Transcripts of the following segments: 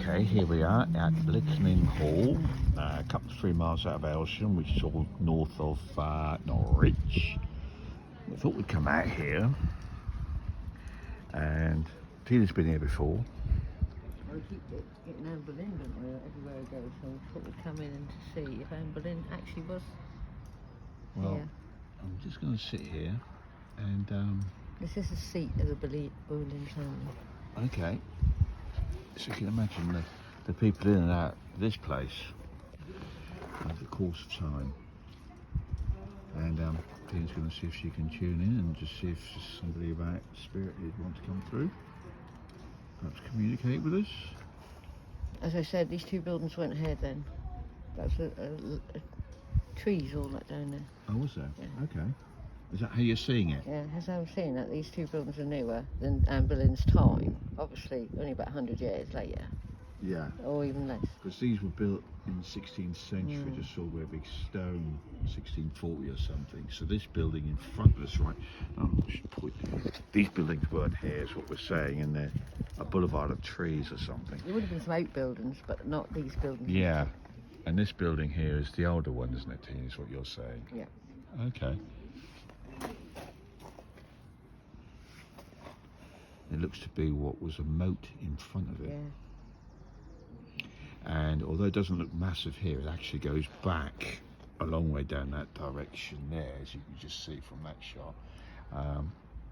Okay, here we are at Litterning Hall, a couple of 3 miles out of Aylsham, which is all north of Norwich. I thought we'd come out here, and Tina's been here before. We keep getting Anne Boleyn, don't we, everywhere I go, so we thought we'd come in and to see if Anne Boleyn actually was here. I'm just going to sit here and... This is the seat of the Boleyn family. Okay, so you can imagine the people in and out of this place over the course of time. And Tina's going to see if she can tune in and just see if there's somebody about spirit who'd want to come through. Perhaps communicate with us. As I said, these two buildings weren't here then. That's trees all that down there. Oh, was there? Yeah. Okay. Is that how you're seeing it? Yeah, as I'm seeing that, these two buildings are newer than Anne Boleyn's time. Obviously, only about 100 years later, Yeah. or even less. Because these were built in the 16th century, just saw a big stone, 1640 or something. So this building in front of us, right, I should point, these buildings weren't here, is what we're saying, and they're a boulevard of trees or something. There would have been some outbuildings, but not these buildings. Yeah, and this building here is the older one, isn't it, Tina, is what you're saying? Yeah. Okay. It looks to be what was a moat in front of it. Yeah. And although it doesn't look massive here, it actually goes back a long way down that direction there, as you can just see from that shot.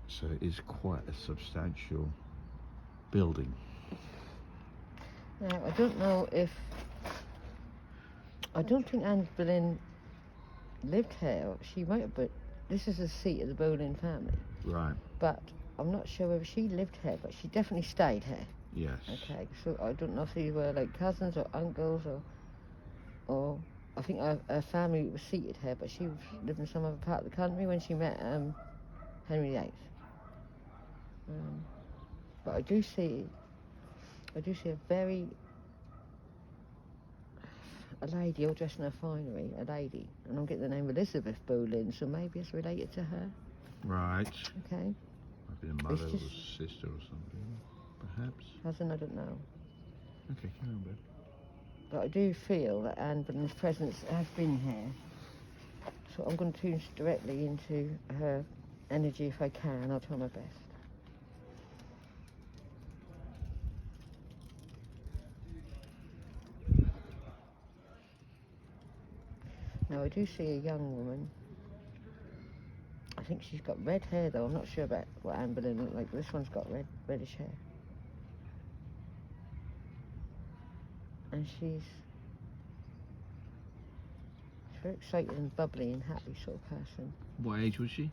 So it is quite a substantial building. Now, I don't know if... I don't think Anne Boleyn lived here. She might have, but this is the seat of the Boleyn family. Right. But I'm not sure whether she lived here, but she definitely stayed here. Yes. Okay, so I don't know if these were like cousins or uncles or I think her family was seated here, but she lived in some other part of the country when she met Henry VIII. But I do see a lady all dressed in her finery, a lady, and I'm getting the name Elizabeth Boleyn, so maybe it's related to her. Right. Okay. Might be a mother or sister or something, perhaps. Cousin, I don't know. Okay, carry on, bud. But I do feel that Anne Boleyn's presence has been here. So I'm going to tune directly into her energy if I can. I'll try my best. Now I do see a young woman. I think she's got red hair though. I'm not sure about what Anne Boleyn looked like. This one's got reddish hair. And she's very excited and bubbly and happy sort of person. What age was she?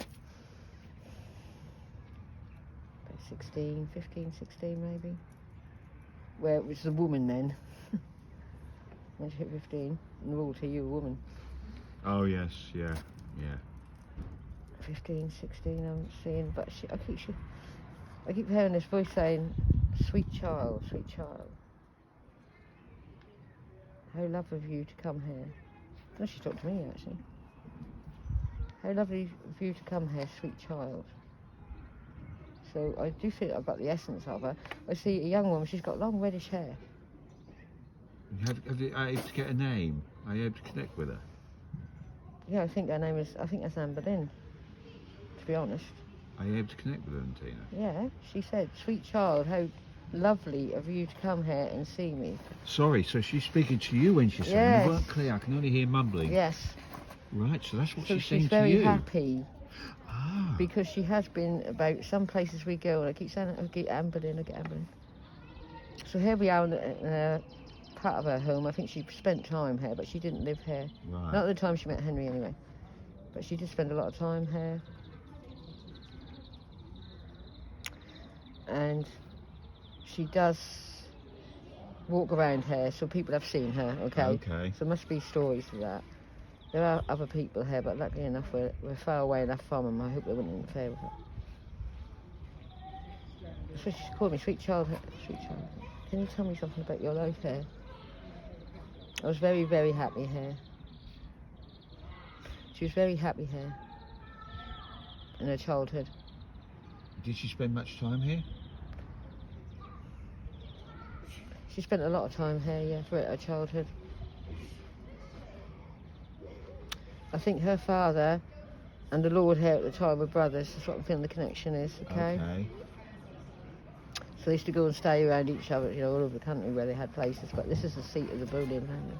About 16, 15, 16 maybe. Well, it was a woman then. When she hit 15, in royalty, you were a woman. Oh, yes, yeah. 15, 16, I'm seeing, but I keep hearing this voice saying, sweet child, sweet child. How lovely of you to come here. No, she talked to me actually. How lovely of you to come here, sweet child. So I do feel I've got the essence of her. I see a young woman, she's got long reddish hair. Are you able to get a name? Are you able to connect with her? Yeah, I think that's Anne Boleyn, to be honest. Are you able to connect with her, Tina? Yeah, she said, sweet child, how lovely of you to come here and see me. Sorry, so she's speaking to you when she's saying Yes. you weren't clear. I can only hear mumbling. Yes. Right, so that's what So she's saying she's to you. very happy Ah. because she has been about some places we go, and I keep saying, I get Anne Boleyn. So here we are in a part of her home. I think she spent time here, but she didn't live here. Right. Not at the time she met Henry anyway. But she did spend a lot of time here. And she does walk around here, so people have seen her, okay? Okay. So there must be stories of that. There are other people here, but luckily enough, we're far away enough from them. I hope they wouldn't interfere with her. So she called me, sweet child, can you tell me something about your life here? I was very, very happy here. She was very happy here in her childhood. Did she spend much time here? She spent a lot of time here, yeah, throughout her childhood. I think her father and the Lord here at the time were brothers. That's what I'm feeling the connection is, okay? So they used to go and stay around each other, you know, all over the country where they had places. But this is the seat of the Boleyn family.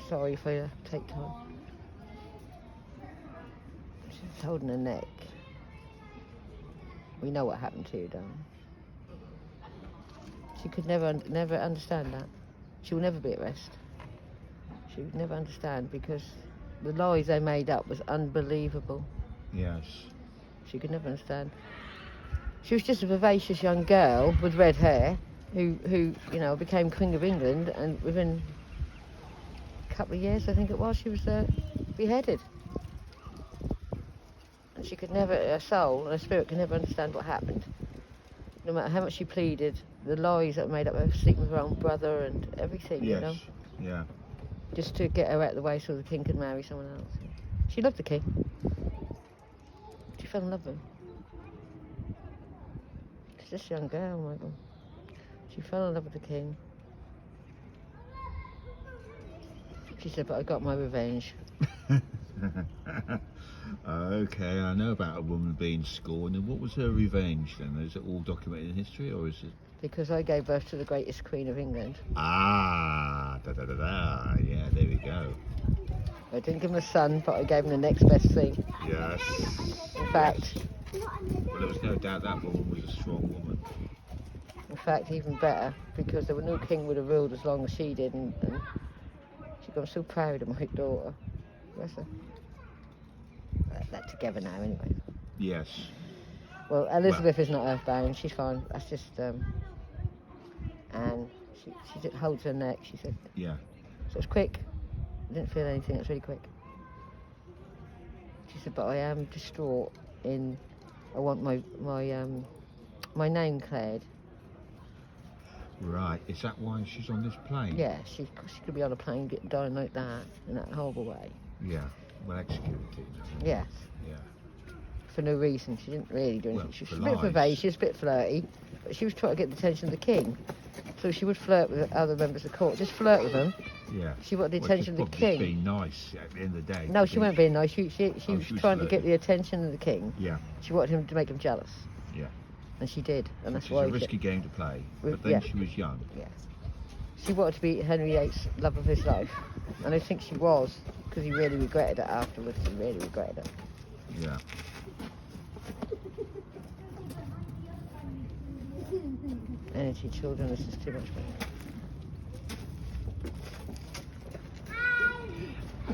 Sorry if I take time. She's holding her neck. We know what happened to you, darling. She could never understand that. She will never be at rest. She would never understand because the lies they made up was unbelievable. Yes. She could never understand. She was just a vivacious young girl with red hair who you know, became Queen of England, and within a couple of years, I think it was, she was beheaded. And she could never, her soul and her spirit could never understand what happened. No matter how much she pleaded, the lies that were made up of her sleeping with her own brother and everything, you know. Yeah. Just to get her out of the way so the king could marry someone else. She loved the king. She fell in love with him. She's just a young girl, Michael. She fell in love with the king. She said, but I got my revenge. Okay, I know about a woman being scorned. And what was her revenge then? Is it all documented in history, or is it? Because I gave birth to the greatest Queen of England. Ah, da. Yeah, there we go. I didn't give him a son, but I gave him the next best thing. Yes. In fact, Well, there was no doubt that woman was a strong woman. even better, because there was no king would have ruled as long as she did, and I'm so proud of my daughter. Bless her. They're together now, anyway. Yes. Well, Elizabeth is not earthbound. She's fine. That's just and she just holds her neck. She said. Yeah. So it's quick. I didn't feel anything. It's really quick. She said, but I am distraught. I want my name cleared. Right. Is that why she's on this plane? Yeah, she could be on a plane getting dying like that in that horrible way. Yeah. Well, executed. Yes. Yeah. For no reason. She didn't really do anything. Well, She was for a bit lies. vivacious, a bit flirty, but she was trying to get the attention of the king. So she would flirt with other members of court, just flirt with them. Yeah. She wanted the Well, attention of the she's king. probably being nice at the end of the day. No, she weren't being nice. She Oh, was she was trying to get flirting. the attention of the king. Yeah. She wanted him to make him jealous. Yeah. And she did, and that's It's why a risky game to play. With- But then yeah. she was young. Yes. She wanted to be Henry VIII's love of his life. And I think she was, because he really regretted it afterwards. He really regretted it. Yeah. Energy, children, this is too much for me.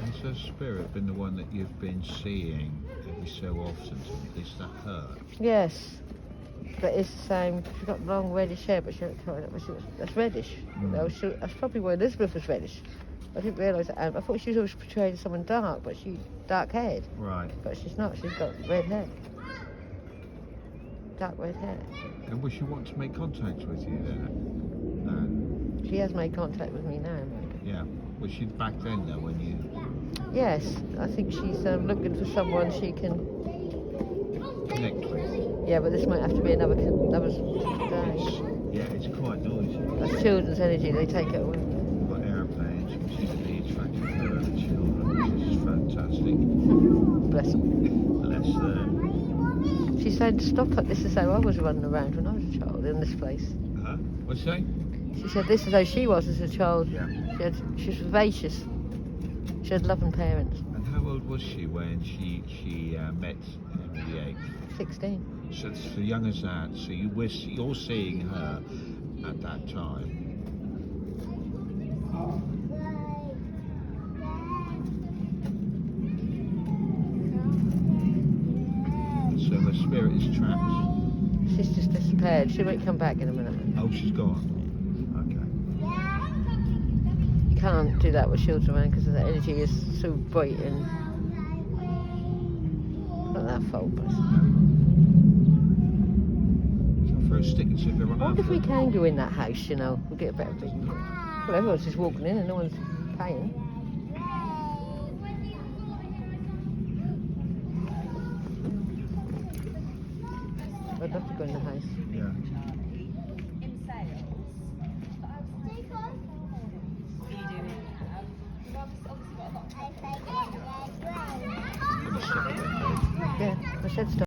Has her spirit been the one that you've been seeing every so often? Is that her? Yes. But it's the same. She's got long reddish hair, but that's reddish. Mm. That's probably why Elizabeth was reddish. I didn't realise that. I thought she was always portraying someone dark, but she's dark-haired. Right. But she's not. She's got red hair. Dark red hair. And will she want to make contact with you then? No. She has made contact with me now, Monica. Yeah. Was she back then though when you? Yes, I think she's looking for someone she can Connect with? Yeah, but this might have to be another day. Yeah, it's quite noisy. That's children's energy. They take it away. We've got airplanes, which seem to be attracting her and the children, which is fantastic. Bless them. Bless them. She said, "Stop it. This is how I was running around when I was a child in this place." Huh? What's she say? She said, "This is how she was as a child. Yeah. She was vivacious. She had loving parents." And how old was she when she met Henry VIII? 16. So it's so young as that. So you're seeing her at that time. So her spirit is trapped. She's just disappeared. She won't come back in a minute. Oh, she's gone. Okay. You can't do that with children around because the energy is so bright and not that fault, but So for a stick and see if they're I on wonder if we her. can go in that house, you know. We'll get a better view. Well, everyone's just walking in and no one's paying. I'd love to go in the house. Yeah. Yeah, I said stop.